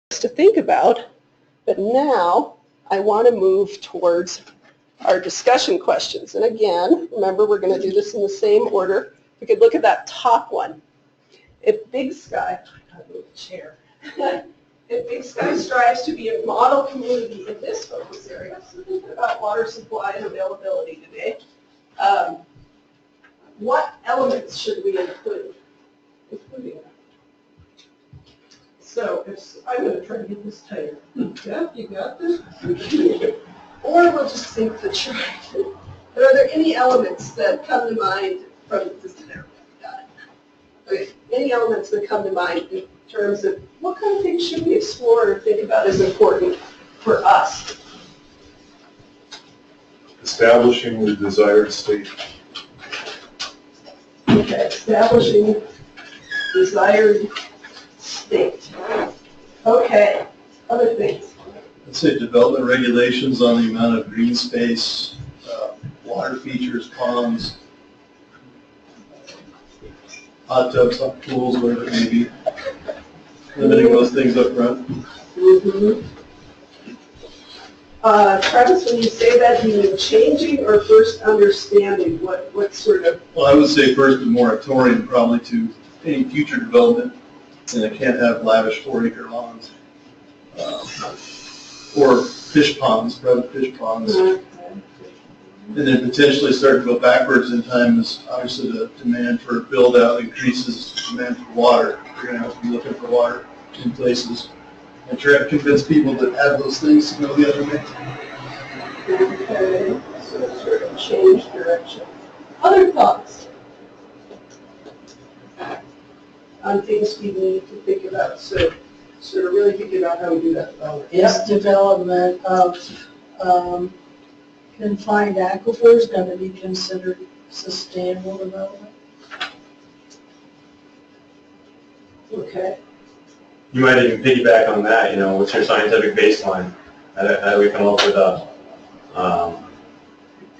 to think about, but now I want to move towards our discussion questions. And again, remember, we're going to do this in the same order. We could look at that top one. If Big Sky, I got a little chair. If Big Sky strives to be a model community in this focus area, so thinking about water supply and availability today, what elements should we include? So I'm going to try to get this tighter. Yeah, you got this? Or we'll just think the try. But are there any elements that come to mind from this? There, got it. Okay, any elements that come to mind in terms of what kind of things should we explore or think about as important for us? Establishing the desired state. Okay, establishing desired state. Okay, other things. Let's say development regulations on the amount of green space, water features, ponds, hot tubs, hot pools, whatever it may be. Limiting those things up front. Mm-hmm. Travis, when you say that, do you mean changing or first understanding? What sort of? Well, I would say first a moratorium probably to any future development, and it can't have lavish 4-acre lawns. Or fish ponds, private fish ponds. And then potentially start to go backwards in time as obviously the demand for build out increases, demand for water. You're going to have to be looking for water in places. And try to convince people that have those things to go the other way. Okay, so sort of change direction. Other thoughts on things we need to think about? So sort of really thinking about how we do that development. Is development of confined aquifers going to be considered sustainable development? Okay. You might even piggyback on that, what's your scientific baseline? How do we come up with a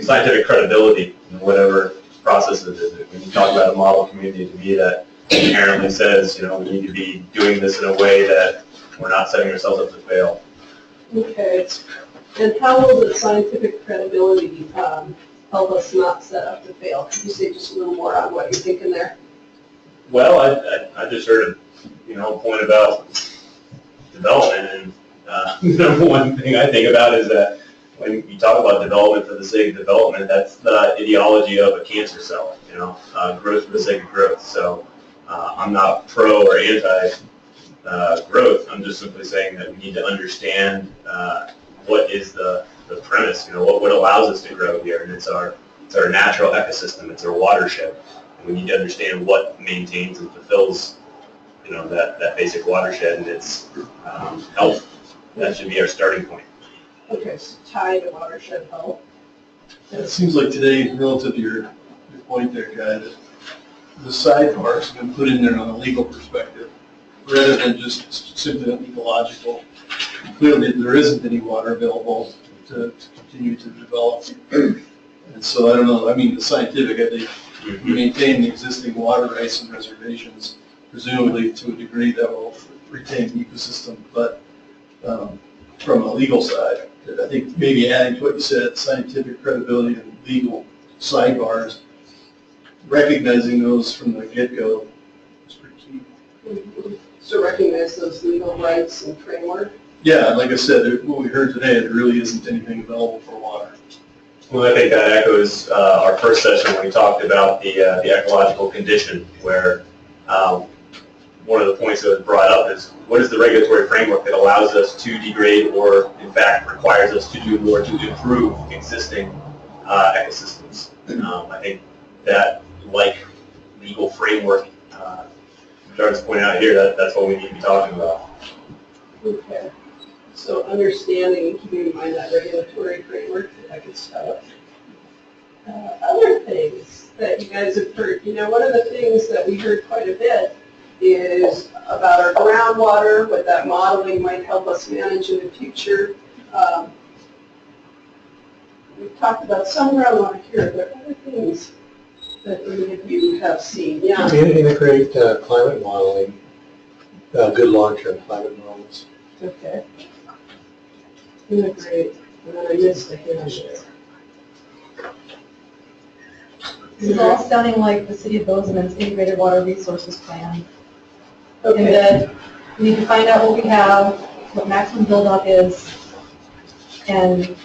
scientific credibility in whatever process it is? When you talk about a model community, to me that inherently says, we need to be doing this in a way that we're not setting ourselves up to fail. Okay. And how will the scientific credibility help us not set up to fail? Could you say just a little more on what you're thinking there? Well, I just heard a point about development, and number one thing I think about is that when you talk about development for the sake of development, that's the ideology of a cancer cell, growth for the sake of growth. So I'm not pro or anti growth. I'm just simply saying that we need to understand what is the premise, what allows us to grow here, and it's our natural ecosystem, it's our watershed. And we need to understand what maintains and fulfills that basic watershed and its health. That should be our starting point. Okay, so tie to watershed health. It seems like today, relative to your point there, Guy, that the sidebars have been put in there on a legal perspective, rather than just simply an ecological. Clearly, there isn't any water available to continue to develop. And so I don't know, the scientific, I think, we maintain the existing water rights and reservations, presumably to a degree that will retain the ecosystem, but from a legal side, I think maybe adding to what you said, scientific credibility and legal sidebars, recognizing those from the get-go is pretty key. So recognize those legal rights and framework. Yeah, like I said, what we heard today, there really isn't anything available for water. Well, I think that echoes our first session when we talked about the ecological condition, where one of the points that was brought up is what is the regulatory framework that allows us to degrade or, in fact, requires us to do more to improve existing ecosystems. I think that, like legal framework, Jarvis pointed out here, that's what we need to be talking about. Okay. So understanding and keeping in mind that regulatory framework, that good stuff. Other things that you guys have heard, one of the things that we heard quite a bit is about our groundwater, what that modeling might help us manage in the future. We've talked about some groundwater here, but other things that any of you have seen. Yeah. Integrate climate modeling, good long-term climate models. Okay. Integrate, and then I missed a hint there. This is all sounding like the city of Bozeman's integrated water resources plan. And Okay, that we need to find out what we have, what maximum build-out is, and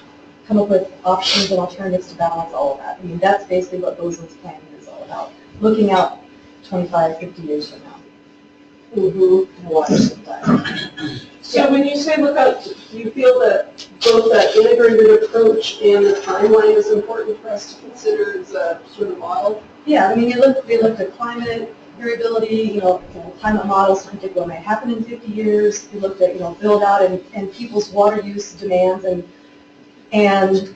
come up with options and alternatives to balance all of that. I mean, that's basically what Bozeman's plan is all about, looking out 25, 50 years from now mm-hmm. in the water supply. So when you say look out, do you feel that both that integrated approach and the timeline is important for us to consider as a sort of model? Yeah, I mean, we looked at climate variability, climate models to predict what may happen in 50 years. We looked at, build out and people's water use demands and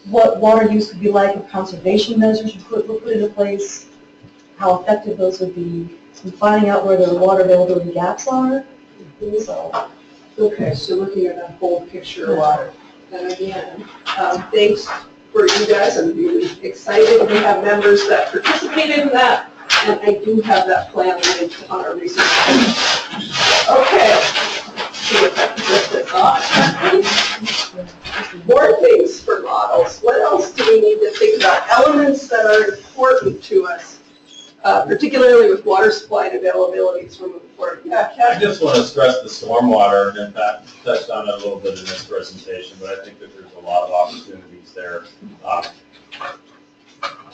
what water use would be like if conservation measures were put into place, how effective those would be, and finding out where the water availability gaps are. So, Okay, so looking at that whole picture of water. And again, thanks for you guys. I'm really excited. We have members that participated in that, and I do have that plan linked on our research page. Okay. See if I can get this on. More things for models. What else do we need to think about? Elements that are important to us, particularly with water supply and availability as we're moving forward. Yeah, I Kat? just want to stress the stormwater impact. Touched on it a little bit in this presentation, but I think that there's a lot of opportunities there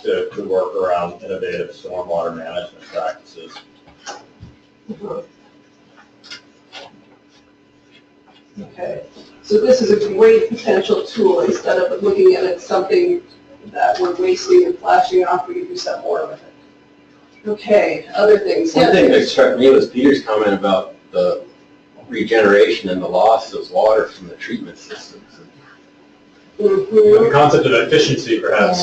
to work around innovative stormwater management practices. Okay, so this is a great potential tool. Instead of looking at it something that we're wasting and flashing it off, we can do something more with it. Okay, other things. One Yeah, thing that struck me was Peter's comment about the regeneration and the loss of water from the treatment systems. The mhm. concept of efficiency, perhaps,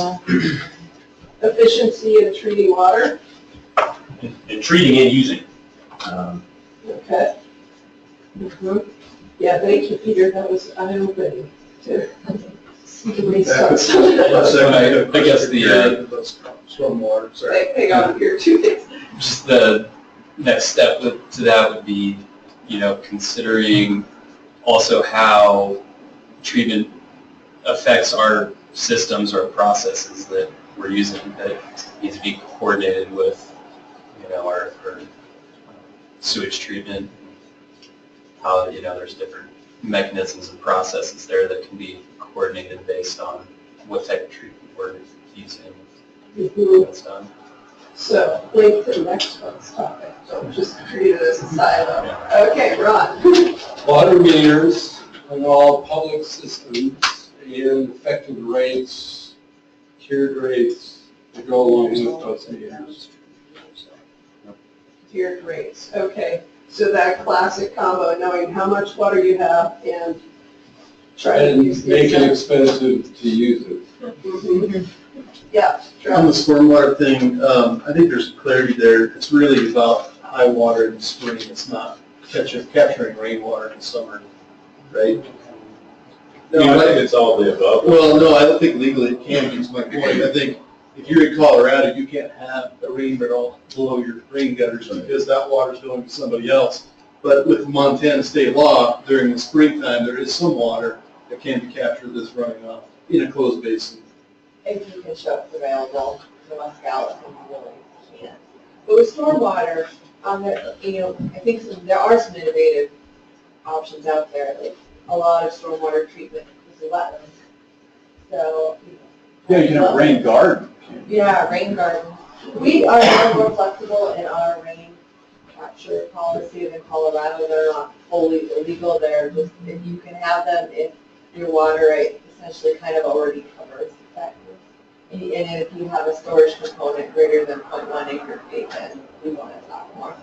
Efficiency in treating water. in treating and using. Okay. Mhm. Yeah, thank you, Peter. That was eye-opening to see the results. I guess the, stormwater, sorry. Hang on here, two things. just the next step to that would be, considering also how treatment affects our systems or processes that we're using that need to be coordinated with, our sewage treatment. How, there's different mechanisms and processes there that can be coordinated based on what type of treatment we're using. Mhm. That's done. So, link to the next one's topic. Don't just treat it as a silo. Okay, Ron. Water meters on all public systems and effective rates, tiered rates to go along with those meters. Tiered rates, okay. So that classic combo, knowing how much water you have and try to And use the make it exact. expensive to use it. Mhm. Yeah, On the Travis. stormwater thing, I think there's clarity there. It's really about high water in the spring. It's not capturing rainwater in the summer, right? No, I think it's all the above. Well, no, I don't think legally it can be, is my point. I think if you're in Colorado, you can't have a rain barrel below your rain gutters because that water's going to somebody else. But with Montana state law, during the springtime, there is some water that can be captured that's running off in a closed basin. If you can show it's available to West Gallatin, you really can't. But with stormwater, I think there are some innovative options out there. Like a lot of stormwater treatment is wetlands. So, Yeah, you can have a rain garden. yeah, rain gardens. We are more flexible in our rain capture policy than Colorado. They're not fully illegal. They're just, if you can have them, if your water rate essentially kind of already covers that. And if you have a storage component greater than 0.1 acre feet, then we want to talk more.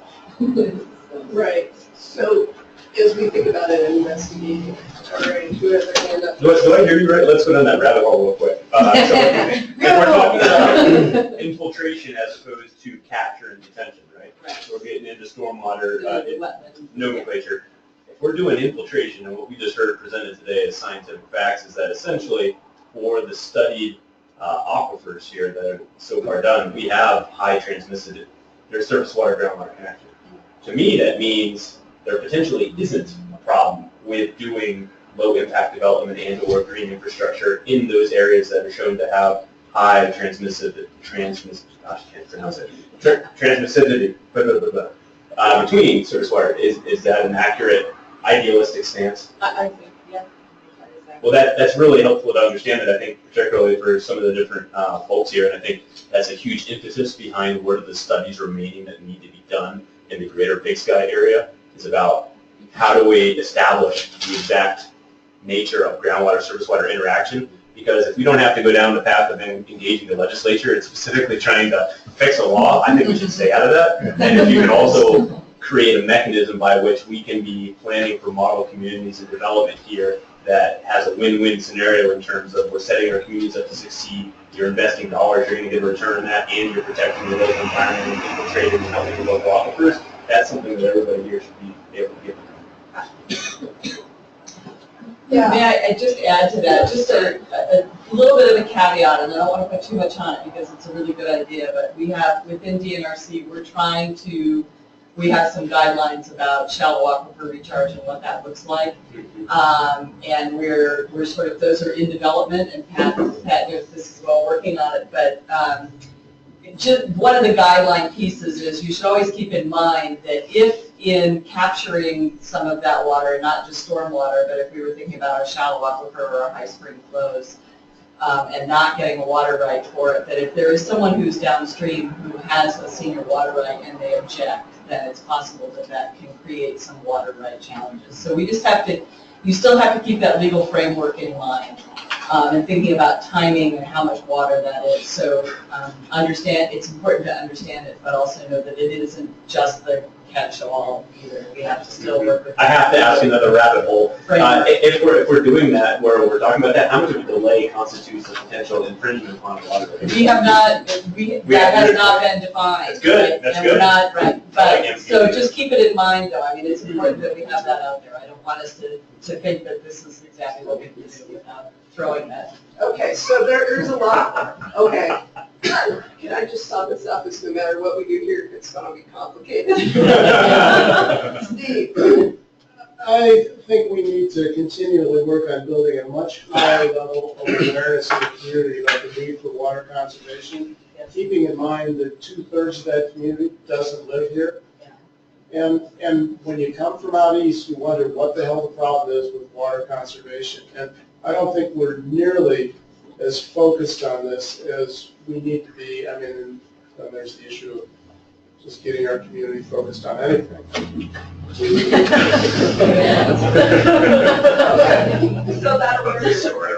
Right, so as we think about it, investigating, all right, who has their hand up? Do I hear you right? Let's go down that rabbit hole real quick. So if we're talking about infiltration as opposed to capture and detention, right? Right. So we're getting into stormwater Wetlands. nomenclature. If we're doing infiltration, and what we just heard presented today as scientific facts is that essentially for the studied aquifers here that are so far done, we have high transmissivity. There's surface water, groundwater connection. To me, that means there potentially isn't a problem with doing low impact development and or green infrastructure in those areas that are shown to have high transmissivity, between surface water. Is that an accurate, idealistic stance? I think, yeah. Well, that's really helpful to understand it, I think, particularly for some of the different folks here, and I think that's a huge emphasis behind where the studies remaining that need to be done in the greater Big Sky area is about how do we establish the exact nature of groundwater surface water interaction, because if we don't have to go down the path of engaging the legislature and specifically trying to fix a law, I think we should stay out of that. And if you can also create a mechanism by which we can be planning for model communities and development here that has a win-win scenario in terms of we're setting our communities up to succeed, you're investing dollars, you're going to get a return on that, and you're protecting the local environment and infiltrating and helping the local aquifers, that's something that everybody here should be able to get behind. Yeah. May I just add to that, just a little bit of a caveat, and I don't want to put too much on it because it's a really good idea, but we have, within DNRC, we have some guidelines about shallow aquifer recharge and what that looks like. And we're sort of, those are in development, and Pat knows this as well, working on it, but just one of the guideline pieces is you should always keep in mind that if in capturing some of that water, not just storm water, but if we were thinking about our shallow aquifer or our high spring flows, and not getting a water right for it, that if there is someone who's downstream who has a senior water right and they object, then it's possible that that can create some water right challenges. So we just have to, you still have to keep that legal framework in mind, and thinking about timing and how much water that is. So understand, it's important to understand it, but also know that it isn't just the catch-all either. We have to still work with. I have to ask another rabbit hole. If we're doing that, where we're talking about that, how much of a delay constitutes a potential infringement on water? We have not, that has not been defined. That's good, right? that's And good. we're not, right, but, Like, so just keep it in mind though, I mean, it's important that we have that out there. I don't want us to think that this is exactly what we can do without throwing that. Okay, so there's a lot. Okay. Can I just sum this up? It's no matter what we do here, it's going to be complicated. Steve? I think we need to continually work on building a much higher level of awareness in the community about the need for water conservation, keeping in mind that 2/3 of that community doesn't live here. And when you come from out east, you wonder what the hell the problem is with water conservation. And I don't think we're nearly as focused on this as we need to be. I mean, then there's the issue of just getting our community focused on anything. So that'll work.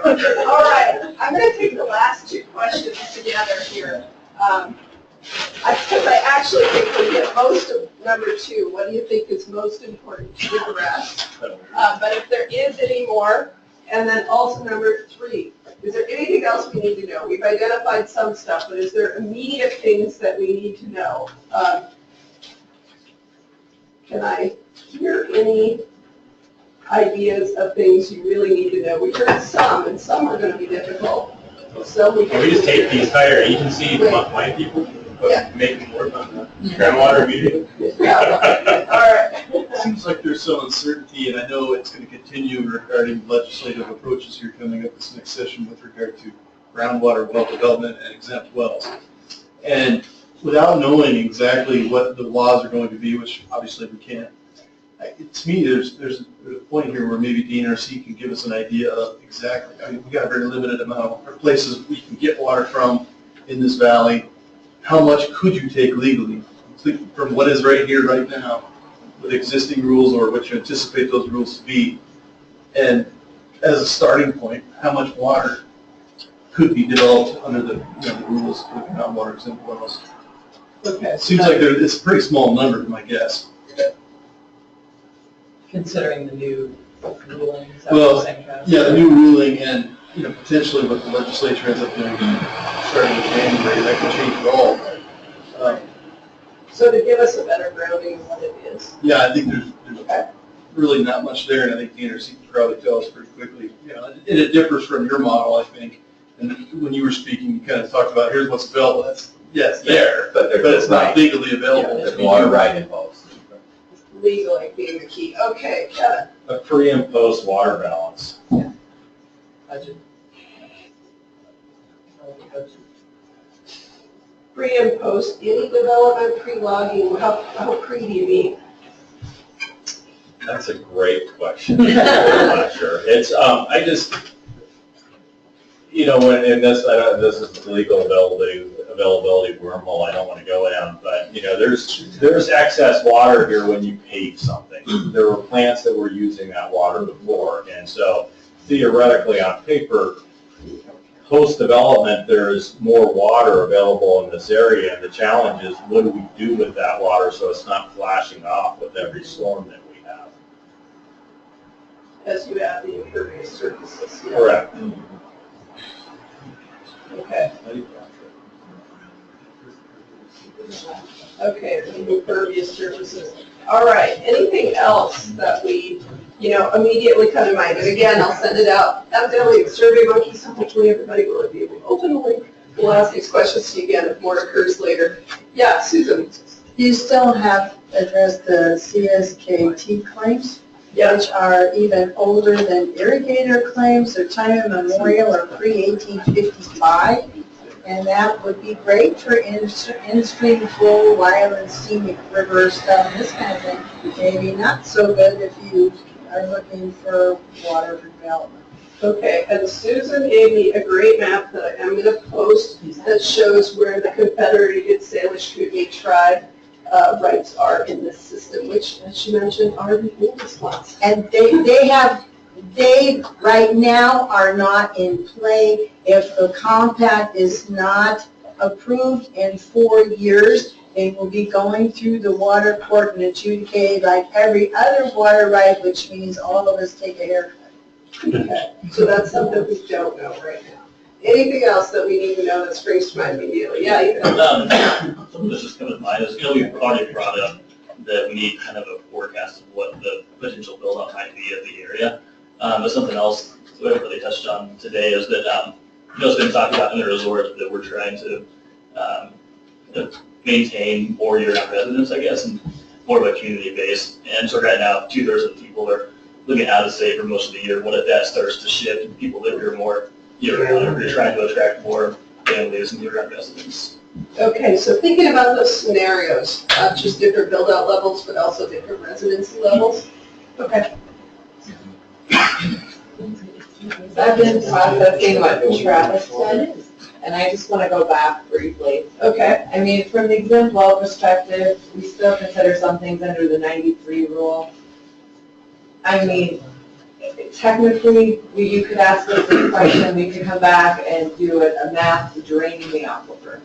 All right, I'm going to take the last two questions together here. Because I actually think we get most of number 2. What do you think is most important to address? But if there is any more, and then also number 3, is there anything else we need to know? We've identified some stuff, but is there immediate things that we need to know? Can I hear any ideas of things you really need to know? We heard some, and some are going to be difficult. So we Can we just take the entire agency and find people, but make them work on the groundwater immediately? Yeah. All right. It seems like there's some uncertainty, and I know it's going to continue regarding legislative approaches here coming up this next session with regard to groundwater well development and exempt wells. And without knowing exactly what the laws are going to be, which obviously we can't, to me, there's a point here where maybe DNRC can give us an idea of exactly, I mean, we got a very limited amount of places we can get water from in this valley. How much could you take legally from what is right here, right now, with existing rules or what you anticipate those rules to be? And as a starting point, how much water could be developed under the, the rules for the groundwater exempt wells? Okay. Seems like it's a pretty small number, my guess. Considering the new ruling. is that Well, the same kind of- Yeah, the new ruling and, potentially what the legislature ends up doing starting in January, that could change it all. So to give us a better grounding of what it is. Yeah, I think there's really not much there, and I think DNRC can probably tell us pretty quickly. And it differs from your model, I think. And when you were speaking, you kind of talked about here's what's available. It's there, but it's not legally available. There's water right involved. legally being the key. Okay, Kevin. A pre and post water balance. Pre and post any development, pre-logging, how pre do you mean? That's a great question. I'm not sure. It's, I just, and this is legal availability wormhole I don't want to go down, but, there's excess water here when you pave something. There were plants that were using that water before, and so theoretically on paper, post-development, there's more water available in this area, and the challenge is what do we do with that water so it's not flashing off with every storm that we have? As you add the impervious surfaces. Yeah. Correct. Okay. Okay, the impervious surfaces. All right, anything else that we, immediately come to mind? And again, I'll send it out. Evidently, Survey Monkey, so hopefully everybody will be able to open the link. We'll ask these questions to you again if more occurs later. Yeah, Susan. You still have addressed the CSKT claims, Yeah. which are even older than irrigator claims, or time immemorial or pre-1855. And that would be great for in-stream flow, wild scenic river stuff, this kind of thing. Maybe not so good if you are looking for water development. Okay, and Susan gave me a great map that I am going to post that shows where the Confederated Salish Kootenai tribe rights are in this system, which, as she mentioned, are the oldest ones. And they right now are not in play. If the compact is not approved in 4 years, they will be going through the water court and adjudicated like every other water right, which means all of us take a haircut. Okay, so that's something we don't know right now. Anything else that we need to know that springs to mind immediately? Yeah, you can. Something that's just coming to mind is, we've already brought up that we need kind of a forecast of what the potential build-out might be of the area. But something else we haven't really touched on today is that, it's been talked about in the resort that we're trying to maintain more year-round residents, I guess, and more of a community base. And so right now, 2/3 of the people are living out of state for most of the year. What if that starts to shift and people live here more year-round? We're trying to attract more families and year-round residents. Okay, so thinking about those scenarios, not just different build-out levels, but also different residency levels. Okay. I've been processing what Travis said, and I just want to go back briefly. Okay. I mean, from the exempt well perspective, we still consider some things under the 93 rule. I mean, technically, you could ask us this question, we could come back and do a math draining the aquifer.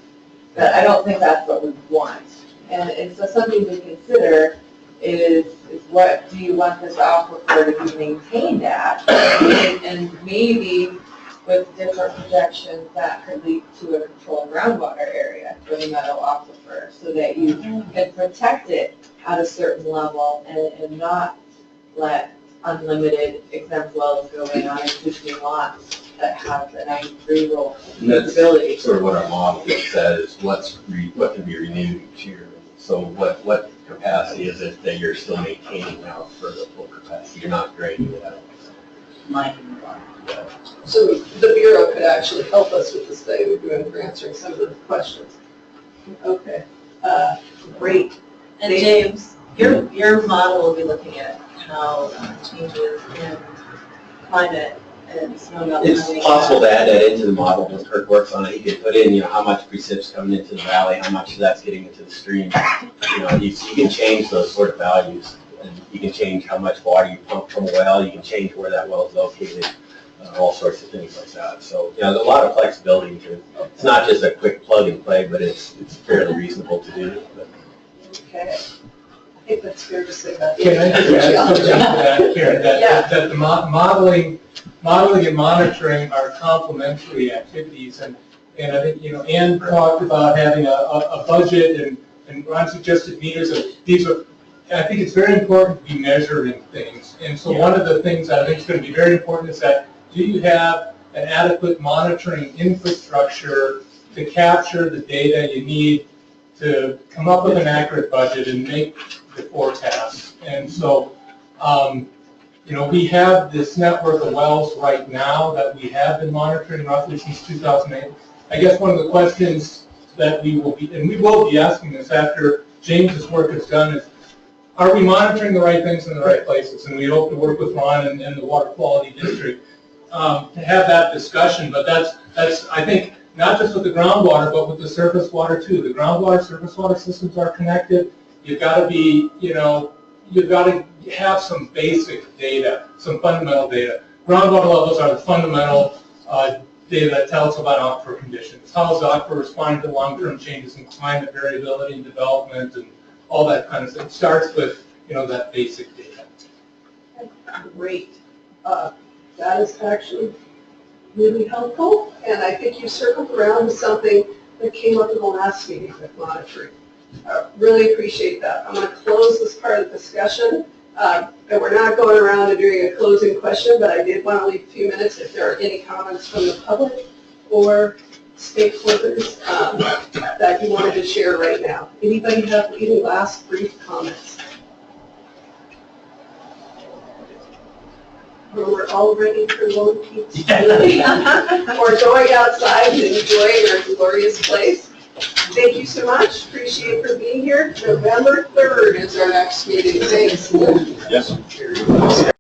But I don't think that's what we want. And so something to consider is what do you want this aquifer to be maintained at? And maybe with different projections that could lead to a controlled groundwater area for the meadow aquifer so that you can protect it at a certain level and not let unlimited exempt wells go in on existing lots that have the 93 rule capability. That's sort of what our model says, what can be renewed each year. So what capacity is it that you're still maintaining now for the full capacity? You're not draining it out. So the Bureau could actually help us with the study we're doing for answering some of the questions. Okay, great. And James, your model will be looking at how changes in climate and snow melt. It's possible to add that into the model when Kirk works on it. He could put in, how much precip's coming into the valley, how much of that's getting into the stream. You can change those sort of values. And you can change how much water you pump from a well. You can change where that well is located. All sorts of things like that. So, there's a lot of flexibility to it. It's not just a quick plug and play, but it's fairly reasonable to do. But. Okay. I think that's fair to say that. Can I just add something to that, Karen? That the modeling and monitoring are complementary activities, and I think, Ann talked about having a budget, and Ron suggested meters. I think it's very important to be measuring things, and so one of the things I think is going to be very important is that do you have an adequate monitoring infrastructure to capture the data you need to come up with an accurate budget and make the forecast And so, we have this network of wells right now that we have been monitoring roughly since 2008. I guess one of the questions that we will be asking this after James's work is done is, are we monitoring the right things in the right places? And we hope to work with Ron and the Water Quality District to have that discussion. But that's I think, not just with the groundwater, but with the surface water too. The groundwater, surface water systems are connected. You've got to be, you've got to have some basic data, some fundamental data. Groundwater levels are the fundamental data that tell us about aquifer conditions. How is the aquifer responding to long-term changes in climate variability and development and all that kind of stuff. It starts with, that basic data. Great. That is actually really helpful, and I think you circled around to something that came up in the last meeting with monitoring. Really appreciate that. I'm going to close this part of the discussion, and we're not going around and doing a closing question, but I did want to leave a few minutes if there are any comments from the public or stakeholders that you wanted to share right now. Anybody have any last brief comments? Or we're all ready for Lone Peak's or going outside and enjoying our glorious place. Thank you so much. Appreciate for being here. November 3rd is our next meeting. Thanks. Yes.